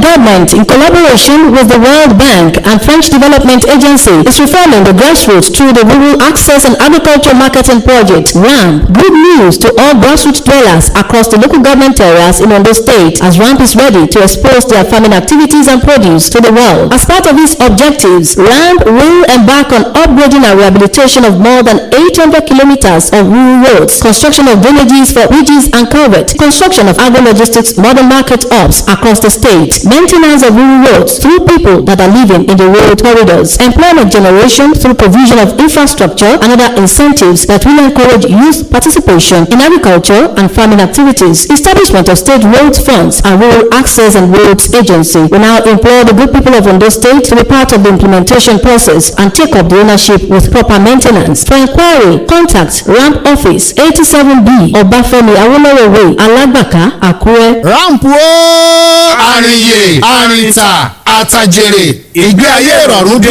government, in collaboration with the World Bank and French Development Agency, is reforming the grassroots through the Rural Access and Agriculture Marketing Project, RAM. Good news to all grassroots dwellers across the local government areas in Ondo State, as RAM is ready to expose their farming activities and produce to the world. As part of its objectives, RAM will embark on upgrading and rehabilitation of more than 800 kilometers of rural roads, construction of drainages for bridges and culverts, construction of agro-logistics modern market hubs across the state, maintenance of rural roads through people that are living in the road corridors, employment generation through provision of infrastructure and other incentives that will encourage youth participation in agriculture and farming activities, establishment of state roads funds and rural access and roads agency. We now implore the good people of Ondo State to be part of the implementation process and take up the ownership with proper maintenance. For inquiry, contact RAMP office 87B Obafemi Awolowo Way, Alagbaka, Akure. RAMP àrìnyè àrìntà àtàjèrè ìgbé ayé ìrọ̀rùn dé.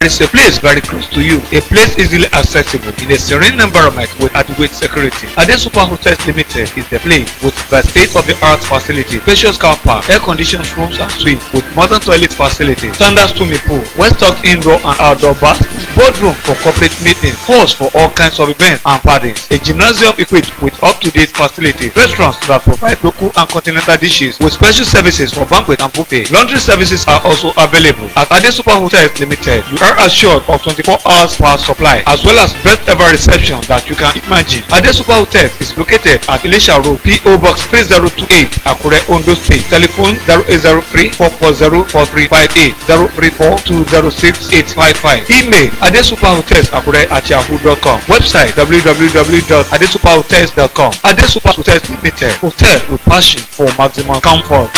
It's a place very close to you, a place easily accessible in a serene environment with adequate security. Ade Super Hotels Limited is the place with the state-of-the-art facility, spacious car park, air-conditioned rooms and suites with modern toilet facilities, standard swimming pool, well-stocked indoor and outdoor bathrooms, boardroom for corporate meetings, halls for all kinds of events and parties, a gymnasium equipped with up-to-date facilities, restaurants that provide local and continental dishes with special services for banquet and buffet. Laundry services are also available. At Ade Super Hotels Limited, you are assured of 24 hours power supply as well as best ever reception that you can imagine. Ade Super Hotels is located at Ilesha Road, PO Box 3028, Akure, Ondo State. Telephone 0803 440 4358, 034 206 855. Email adesuperhotels@yahoo.com. Website www.adesuperhotels.com. Ade Super Hotels Limited, hotel with passion for maximum comfort.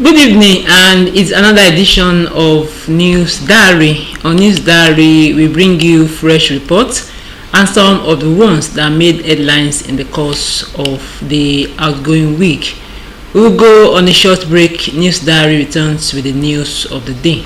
Good evening, and it's another edition of News Diary. On News Diary, we bring you fresh reports and some of the ones that made headlines in the course of the outgoing week. We will go on a short break. News Diary returns with the news of the day.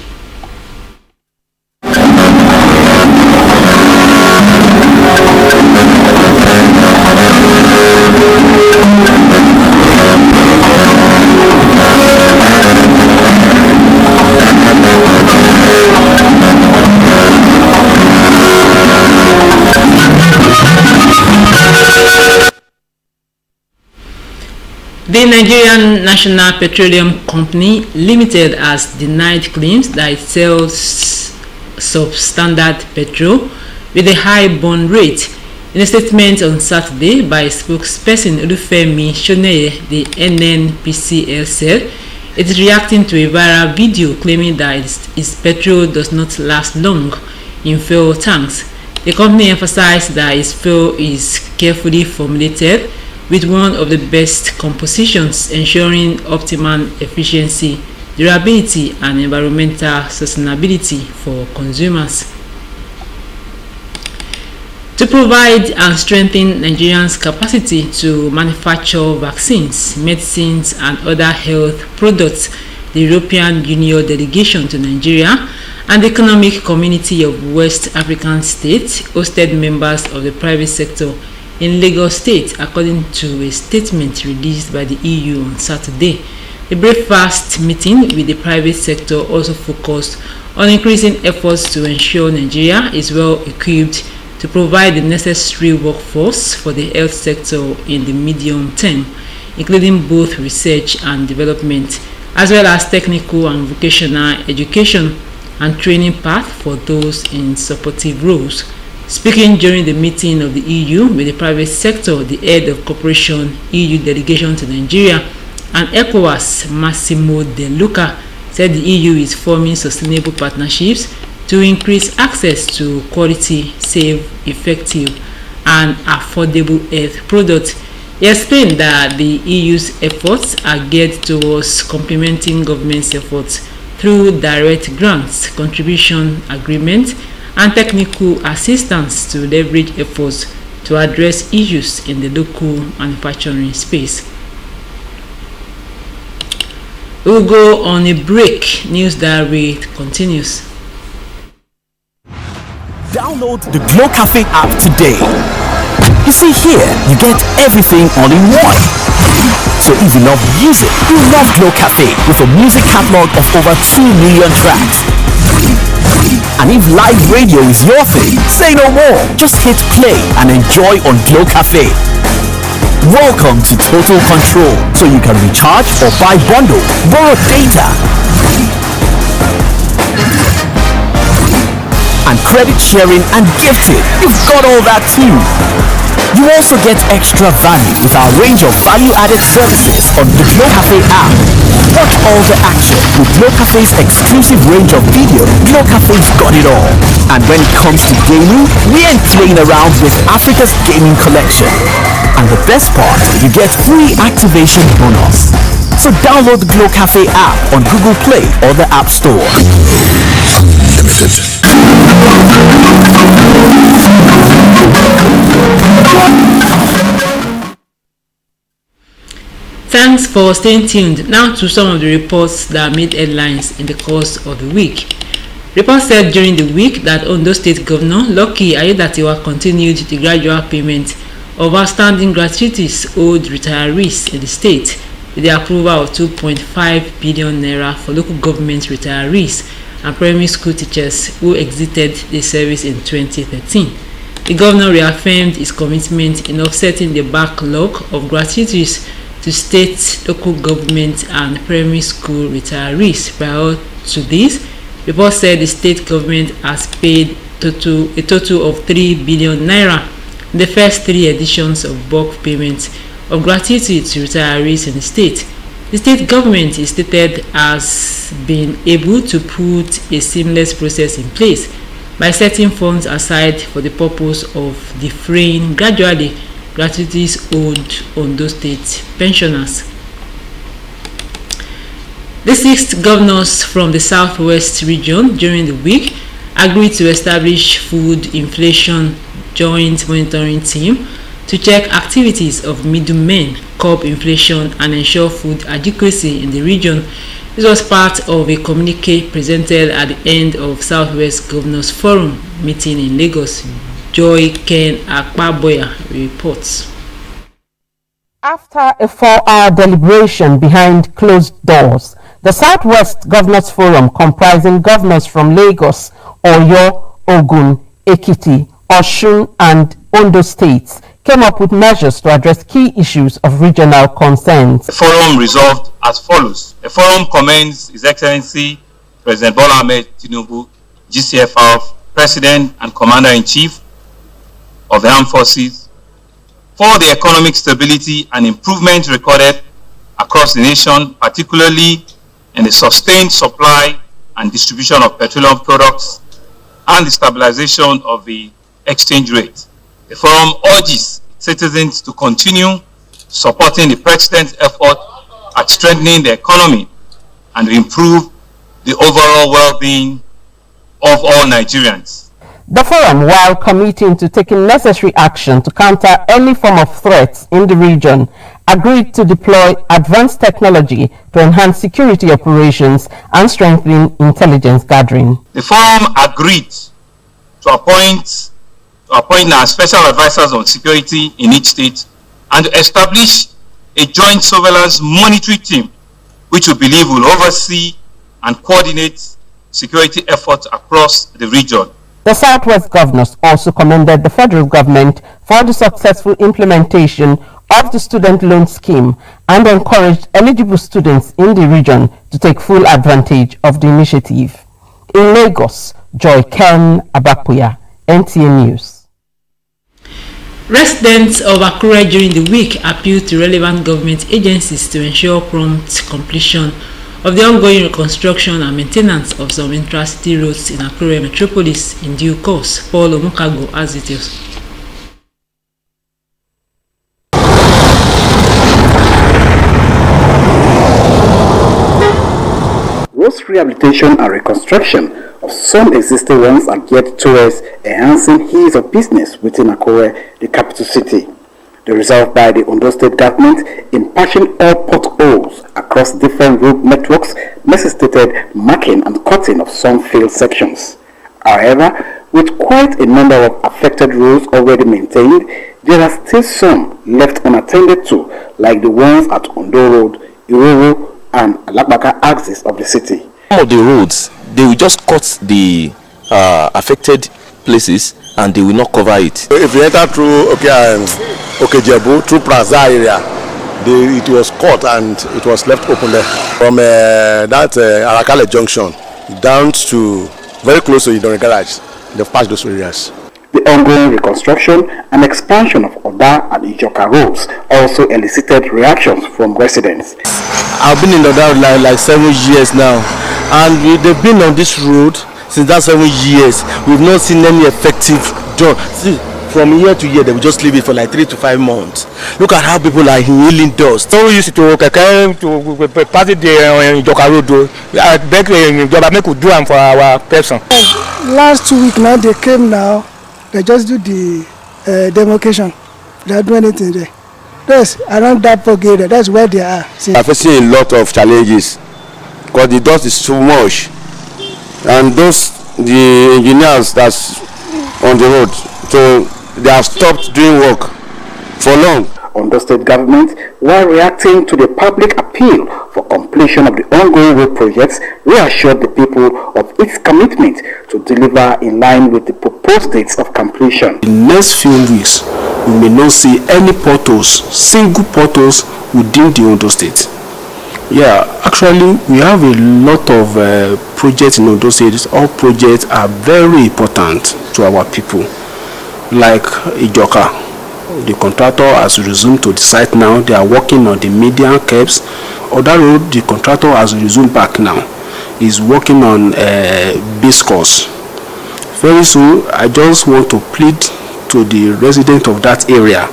The Nigerian National Petroleum Company Limited has denied claims that it sells substandard petrol with a high burn rate. In a statement on Saturday by spokesperson Olufemi Shoneye, the NNPCL said it is reacting to a viral video claiming that its petrol does not last long in fuel tanks. The company emphasized that its fuel is carefully formulated with one of the best compositions, ensuring optimum efficiency, durability, and environmental sustainability for consumers. To provide and strengthen Nigerians' capacity to manufacture vaccines, medicines, and other health products, the European Union delegation to Nigeria and the Economic Community of West African States hosted members of the private sector in Lagos State, according to a statement released by the EU on Saturday. The breakfast meeting with the private sector also focused on increasing efforts to ensure Nigeria is well equipped to provide the necessary workforce for the health sector in the medium term, including both research and development, as well as technical and vocational education and training path for those in supportive roles. Speaking during the meeting of the EU with the private sector, the head of Cooperation EU delegation to Nigeria and ECOWAS, Massimo De Luca, said the EU is forming sustainable partnerships to increase access to quality, safe, effective, and affordable health products. He explained that the EU's efforts are geared towards complementing government's efforts through direct grants, contribution agreements, and technical assistance to leverage efforts to address issues in the local manufacturing space. We'll go on a break. News Diary continues. Download the Glow Cafe app today. You see here, you get everything all in one. So if you love music, you love Glow Cafe with a music catalog of over 2 million tracks. And if live radio is your thing, say no more. Just hit play and enjoy on Glow Cafe. Welcome to total control, so you can recharge or buy bundle, borrow data, and credit sharing and gifting. You've got all that too. You also get extra value with our range of value-added services on the Glow Cafe app. Watch all the action with Glow Cafe's exclusive range of video. Glow Cafe's got it all. And when it comes to gaming, we ain't playing around with Africa's gaming collection. And the best part, you get free activation bonus. So download the Glow Cafe app on Google Play or the App Store. Unlimited. Thanks for staying tuned. Now to some of the reports that made headlines in the course of the week. Reports said during the week that Ondo State Governor Lucky Aiyedatiwa continued the gradual payment of outstanding gratuities owed retirees in the state with the approval of 2.5 billion naira for local government retirees and primary school teachers who exited the service in 2013. The governor reaffirmed his commitment in offsetting the backlog of gratuities to state, local government and primary school retirees. Prior to this, reports said the state government has paid a total of 3 billion naira in the first 3 editions of bulk payments of gratuity to retirees in the state. The state government is stated as being able to put a seamless process in place by setting funds aside for the purpose of defraying gradually gratuities owed on those state pensioners. The 6 governors from the Southwest region during the week agreed to establish food inflation joint monitoring team to check activities of middlemen, curb inflation, and ensure food adequacy in the region. This was part of a communique presented at the end of Southwest Governors Forum meeting in Lagos. Joy Ken Akpaboya reports. After a 4-hour deliberation behind closed doors, the Southwest Governors Forum, comprising governors from Lagos, Oyo, Ogun, Ekiti, Osun, and Ondo states, came up with measures to address key issues of regional concerns. The forum resolved as follows. The forum commends His Excellency President Bola Ahmed Tinubu, GCFR, President and Commander-in-Chief of the Armed Forces, for the economic stability and improvement recorded across the nation, particularly in the sustained supply and distribution of petroleum products and the stabilization of the exchange rate. The forum urges citizens to continue supporting the President's effort at strengthening the economy and improve the overall well-being of all Nigerians. The forum, while committing to taking necessary action to counter any form of threats in the region, agreed to deploy advanced technology to enhance security operations and strengthen intelligence gathering. The forum agreed to appoint our special advisors on security in each state and to establish a joint surveillance monitoring team which we believe will oversee and coordinate security efforts across the region. The Southwest governors also commended the federal government for the successful implementation of the student loan scheme and encouraged eligible students in the region to take full advantage of the initiative. In Lagos, Joy Ken Abapuya, NTA News. Residents of Akure during the week appealed to relevant government agencies to ensure prompt completion of the ongoing reconstruction and maintenance of some intra-city roads in Akure metropolis in due course. Paul Omukago has details. Roads rehabilitation and reconstruction of some existing ones are geared towards enhancing ease of business within Akure, the capital city. The resolve by the Ondo State government in patching all potholes across different road networks necessitated marking and cutting of some field sections. However, with quite a number of affected roads already maintained, there are still some left unattended to, like the ones at Ondo Road, Iroro, and Alabaka axis of the city. Some of the roads, they will just cut the affected places and they will not cover it. If you enter through Okejebu, through Plaza area, it was cut and it was left open there. From that Arakale junction down to very close to Idori garage, they've patched those areas. The ongoing reconstruction and expansion of Oda and Ijoka roads also elicited reactions from residents. I've been in Oda like 7 years now, and they've been on this road since that 7 years. We've not seen any effective job. See, from year to year, they will just leave it for like 3 to 5 months. Look at how people are healing dust. So we used to pass it the Ijoka road. I beg government could do them for our person. Last 2 weeks now, they came now. They just do the demarcation. They don't do anything there. That's around that area. That's where they are. I'm facing a lot of challenges because the dust is too much, and the engineers that's on the road, so they have stopped doing work for long. Ondo State government, while reacting to the public appeal for completion of the ongoing road projects, reassured the people of its commitment to deliver in line with the proposed dates of completion. In the next few weeks, we may not see any potholes, single potholes within the Ondo State. Yeah, actually, we have a lot of projects in Ondo State. All projects are very important to our people, like Ijoka. The contractor has resumed to the site now. They are working on the median curbs. Other road, the contractor has resumed back now. He's working on base course. Very soon, I just want to plead to the residents of that area.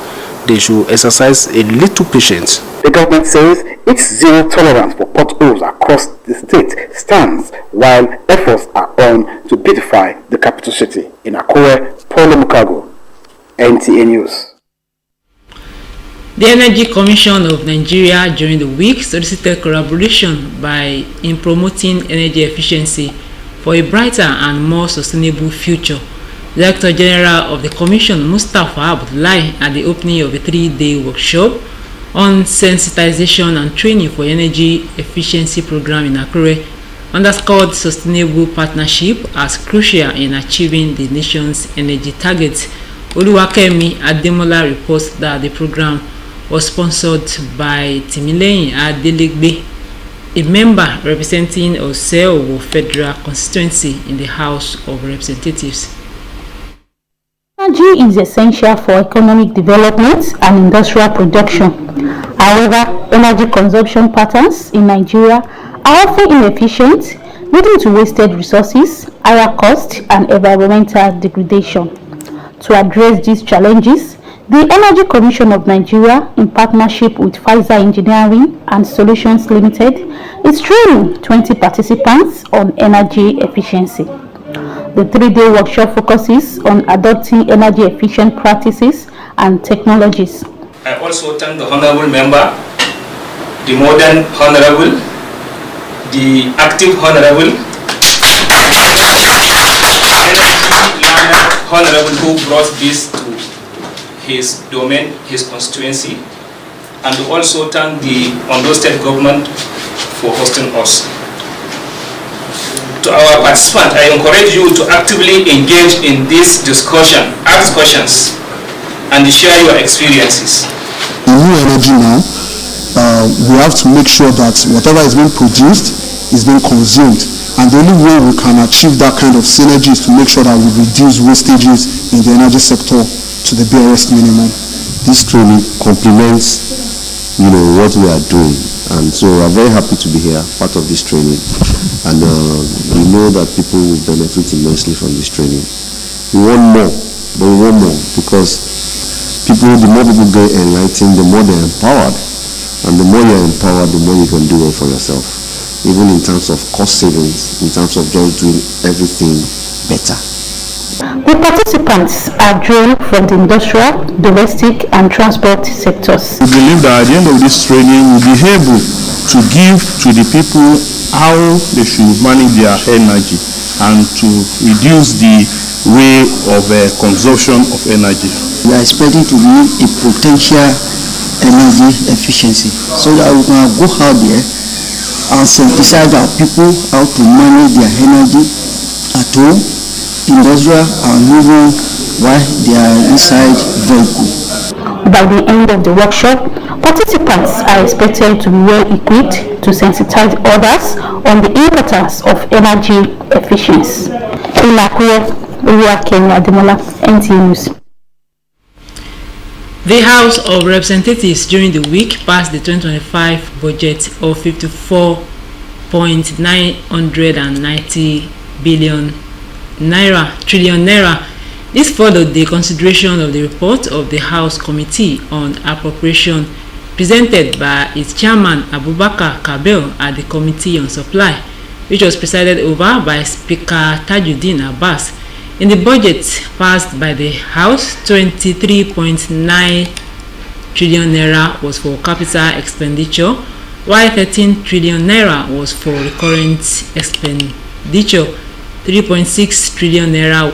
They should exercise a little patience. The government says its zero tolerance for potholes across the state stands, while efforts are on to beautify the capital city. In Akure, Paul Omukago, NTA News. The Energy Commission of Nigeria during the week solicited collaboration in promoting energy efficiency for a brighter and more sustainable future. Director General of the Commission, Mustafa Abdullahi, at the opening of a 3-day workshop on sensitization and training for energy efficiency program in Akure, underscored sustainable partnership as crucial in achieving the nation's energy targets. Oluwakemi Ademola reports that the program was sponsored by Timileyin Adelegbe, a member representing Oseowo Federal Constituency in the House of Representatives. Energy is essential for economic development and industrial production. However, energy consumption patterns in Nigeria are often inefficient, leading to wasted resources, higher costs, and environmental degradation. To address these challenges, the Energy Commission of Nigeria, in partnership with Pfizer Engineering and Solutions Limited, is training 20 participants on energy efficiency. The 3-day workshop focuses on adopting energy efficient practices and technologies. I also thank the Honorable Member, the Modern Honorable, the Active Honorable, Energy Learner Honorable who brought this to his domain, his constituency, and also thank the Ondo State government for hosting us. To our participants, I encourage you to actively engage in this discussion, ask questions, and share your experiences. In new energy now, we have to make sure that whatever is being produced is being consumed. And the only way we can achieve that kind of synergy is to make sure that we reduce wastages in the energy sector to the barest minimum. This training complements, what we are doing. And so I'm very happy to be here, part of this training. And we know that people will benefit immensely from this training. We want more, but we want more because the more people get enlightened, the more they're empowered. And the more you're empowered, the more you can do it for yourself. Even in terms of cost savings, in terms of just doing everything better. The participants are drawn from the industrial, domestic and transport sectors. We believe that at the end of this training, we'll be able to give to the people how they should manage their energy and to reduce the way of consumption of energy. We are expecting to be a potential energy efficiency so that we can go out there and sensitize our people how to manage their energy at home, industrial, and even while they are inside vehicle. By the end of the workshop, participants are expected to be well equipped to sensitize others on the importance of energy efficiency. Nta Akure, Kenya, Demola, NTA News. The House of Representatives during the week passed the 2025 budget of 54.990 trillion naira. This followed the consideration of the report of the House Committee on Appropriation presented by its chairman Abubakar Kabel at the Committee on Supply, which was presided over by Speaker Tajuddin Abbas. In the budget passed by the House, 23.9 trillion naira was for capital expenditure, while 13 trillion naira was for recurrent expenditure. 3.6 trillion naira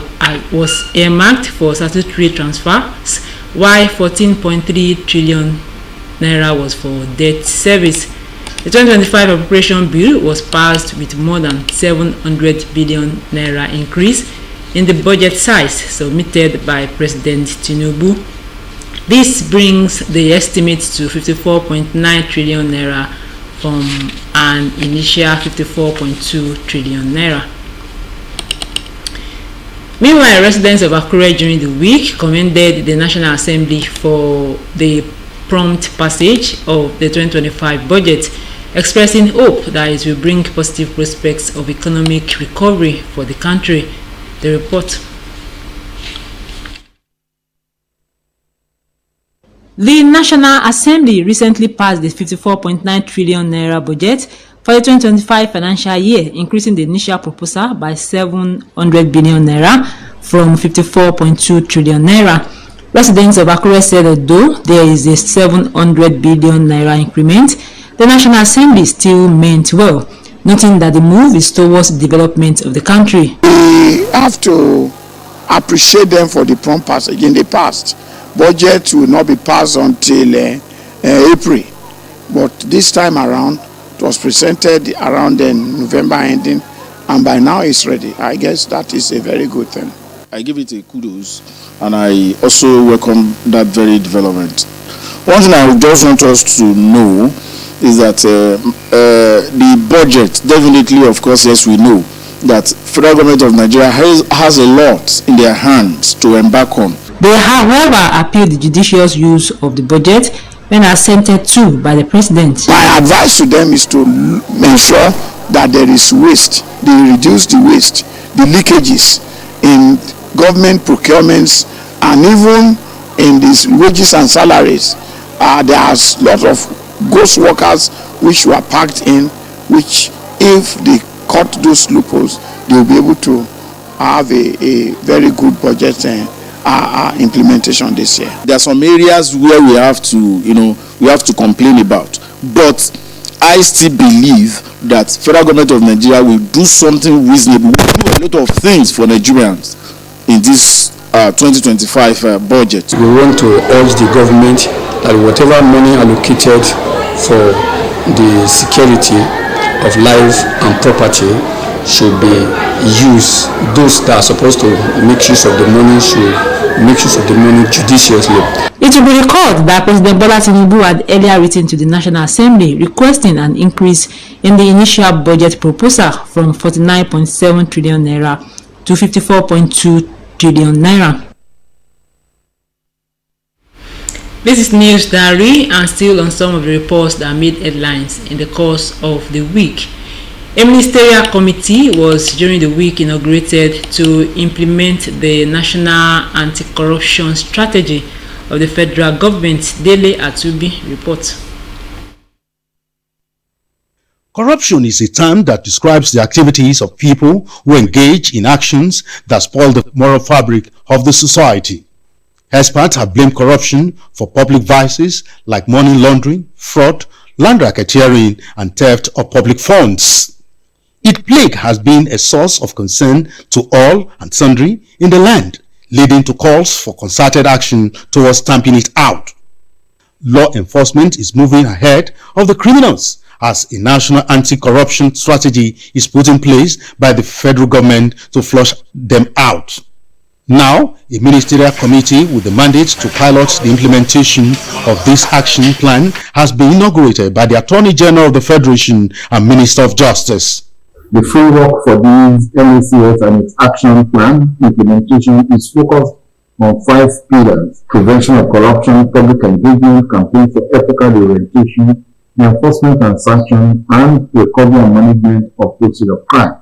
was earmarked for statutory transfers, while 14.3 trillion naira was for debt service. The 2025 appropriation bill was passed with more than 700 billion naira increase in the budget size submitted by President Tinubu. This brings the estimate to 54.9 trillion naira from an initial 54.2 trillion naira. Meanwhile, residents of Akure during the week commended the National Assembly for the prompt passage of the 2025 budget, expressing hope that it will bring positive prospects of economic recovery for the country. The report. The National Assembly recently passed the 54.9 trillion naira budget for the 2025 financial year, increasing the initial proposal by 700 billion naira from 54.2 trillion naira. Residents of Akure said although there is a 700 billion naira increment, the National Assembly still meant well, noting that the move is towards the development of the country. We have to appreciate them for the prompt passage. In the past, budget will not be passed until April, but this time around, it was presented around November ending, and by now it's ready. I guess that is a very good thing. I give it a kudos, and I also welcome that very development. One thing I would just want us to know is that the budget, definitely, of course, yes, we know that federal government of Nigeria has a lot in their hands to embark on. They, however, appealed the judicious use of the budget when assented to by the president. My advice to them is to ensure that there is waste. They reduce the waste, the leakages in government procurements, and even in these wages and salaries. There are a lot of ghost workers which were packed in, which if they cut those loopholes, they will be able to have a very good budget implementation this year. There are some areas where we have to complain about, but I still believe that federal government of Nigeria will do something reasonable. We do a lot of things for Nigerians in this 2025 budget. We want to urge the government that whatever money allocated for the security of life and property should be used. Those that are supposed to make use of the money should make use of the money judiciously. It will be recalled that President Bola Tinubu had earlier written to the National Assembly requesting an increase in the initial budget proposal from 49.7 trillion naira to 54.2 trillion naira. This is News Diary, and still on some of the reports that made headlines in the course of the week. A ministerial committee was during the week inaugurated to implement the National Anti-Corruption Strategy of the federal government. Nta Akure reports. Corruption is a term that describes the activities of people who engage in actions that spoil the moral fabric of the society. Experts have blamed corruption for public vices like money laundering, fraud, land racketeering, and theft of public funds. Its plague has been a source of concern to all and sundry in the land, leading to calls for concerted action towards stamping it out. Law enforcement is moving ahead of the criminals as a national anti-corruption strategy is put in place by the federal government to flush them out. Now, a ministerial committee with the mandate to pilot the implementation of this action plan has been inaugurated by the Attorney General of the Federation and Minister of Justice. The framework for these NACS and its action plan implementation is focused on 5 pillars: prevention of corruption, public engagement, campaign for ethical orientation, enforcement and sanction, and recovery and management of proceeds of crime.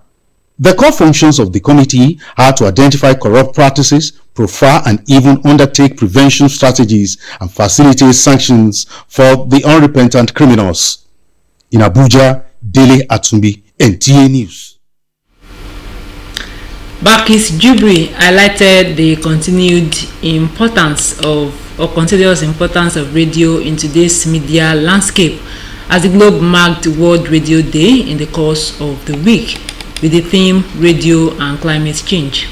The core functions of the committee are to identify corrupt practices, profile and even undertake prevention strategies, and facilitate sanctions for the unrepentant criminals. In Abuja, Nta Akure, NTA News. Bakis Jubri highlighted the continuous importance of radio in today's media landscape as the globe marked World Radio Day in the course of the week with the theme Radio and Climate Change.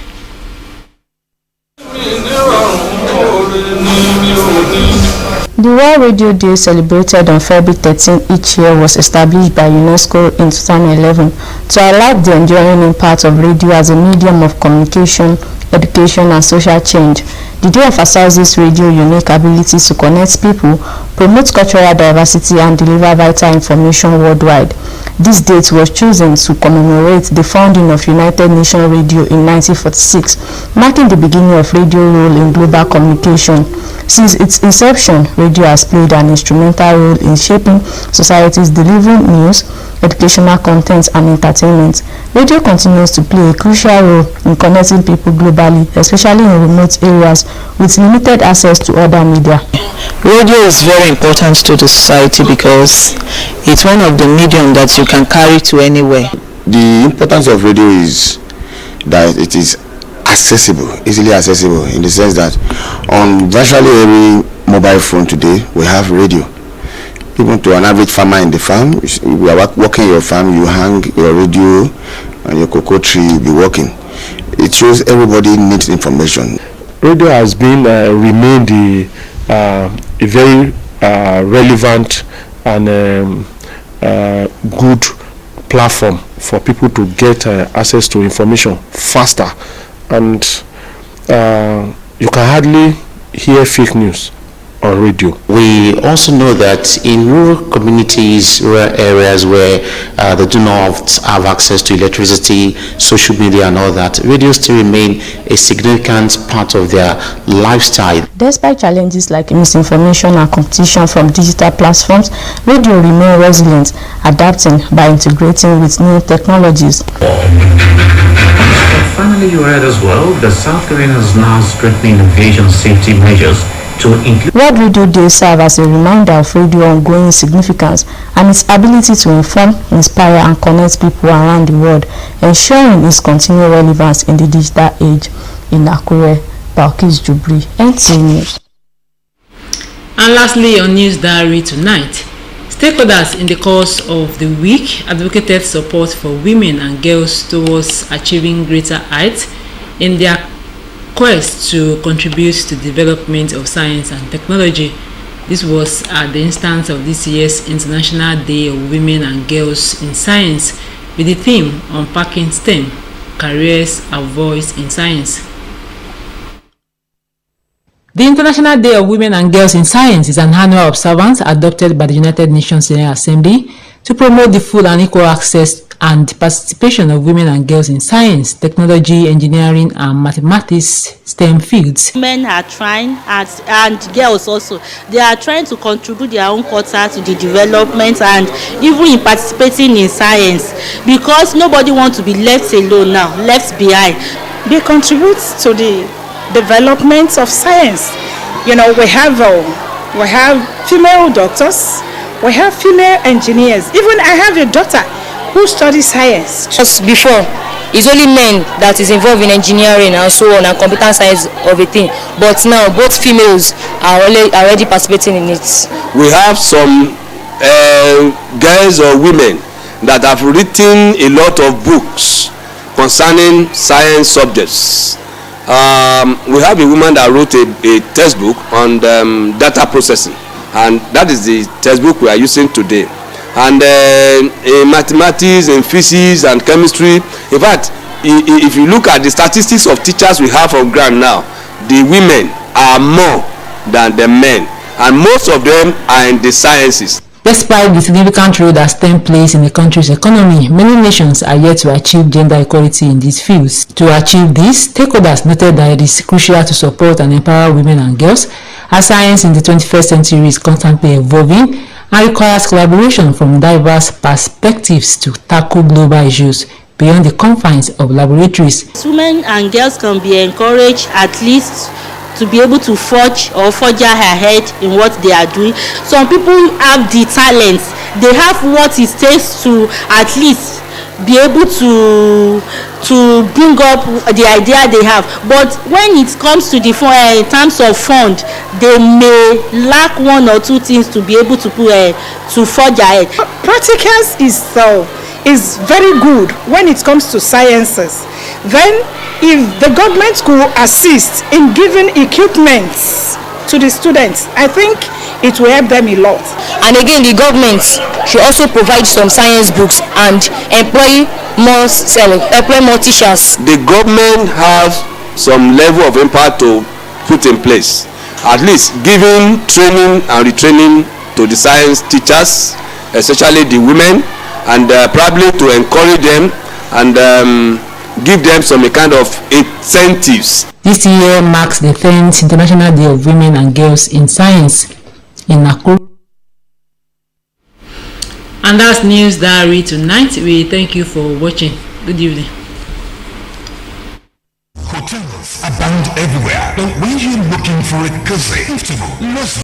The World Radio Day, celebrated on February 13 each year, was established by UNESCO in 2011 to highlight the enduring impact of radio as a medium of communication, education, and social change. The day emphasizes radio's unique ability to connect people, promote cultural diversity, and deliver vital information worldwide. This date was chosen to commemorate the founding of United Nations Radio in 1946, marking the beginning of radio's role in global communication. Since its inception, radio has played an instrumental role in shaping societies, delivering news, educational content, and entertainment. Radio continues to play a crucial role in connecting people globally, especially in remote areas with limited access to other media. Radio is very important to the society because it's one of the mediums that you can carry to anywhere. The importance of radio is that it is accessible, easily accessible, in the sense that on virtually every mobile phone today we have radio. Even to an average farmer in the farm, you are working your farm, you hang your radio and your cocoa tree, you'll be working. It shows everybody needs information. Radio has been remained a very relevant and good platform for people to get access to information faster, and you can hardly hear fake news on radio. We also know that in rural communities, rural areas where they do not have access to electricity, social media and all that, radio still remain a significant part of their lifestyle. Despite challenges like misinformation and competition from digital platforms, radio remains resilient, adapting by integrating with new technologies. Finally, you read as well that South Korea is now strengthening aviation safety measures to include. World Radio Day serves as a reminder of radio's ongoing significance and its ability to inform, inspire, and connect people around the world, ensuring its continued relevance in the digital age. In Akure, Bakis Jubri, NTA News. And lastly, on News Diary tonight, stakeholders in the course of the week advocated support for women and girls towards achieving greater heights in their quest to contribute to the development of science and technology. This was at the instance of this year's International Day of Women and Girls in Science with the theme Unpacking STEM, Careers and Voice in Science. The International Day of Women and Girls in Science is an annual observance adopted by the United Nations General Assembly to promote the full and equal access and participation of women and girls in science, technology, engineering, and mathematics STEM fields. Men are trying, and girls also, they are trying to contribute their own quota to the development and even in participating in science, because nobody wants to be left alone now, left behind. They contribute to the development of science. You know, we have female doctors, we have female engineers. Even I have a daughter who studies science. Just before, it's only men that is involved in engineering and so on and computer science of a thing. But now both females are already participating in it. We have some girls or women that have written a lot of books concerning science subjects. We have a woman that wrote a textbook on data processing, and that is the textbook we are using today. And in mathematics, in physics and chemistry, in fact, if you look at the statistics of teachers we have on ground now, the women are more than the men, and most of them are in the sciences. Despite the significant role that STEM plays in the country's economy, many nations are yet to achieve gender equality in these fields. To achieve this, stakeholders noted that it is crucial to support and empower women and girls, as science in the 21st century is constantly evolving and requires collaboration from diverse perspectives to tackle global issues beyond the confines of laboratories. Women and girls can be encouraged at least to be able to forge ahead in what they are doing. Some people have the talent, they have what it takes to at least be able to bring up the idea they have, but when it comes to the in terms of fund, they may lack one or two things to be able to forge ahead. Practicals is very good when it comes to sciences. Then if the government could assist in giving equipment to the students, I think it will help them a lot. And again, the government should also provide some science books and employ more teachers. The government has some level of impact to put in place, at least giving training and retraining to the science teachers, especially the women, and probably to encourage them and give them some kind of incentives. This year marks the 10th International Day of Women and Girls in Science in Nta Akure. And that's News Diary tonight. We thank you for watching. Good evening. Hotels abound everywhere, but when you're looking for a cozy, comfortable,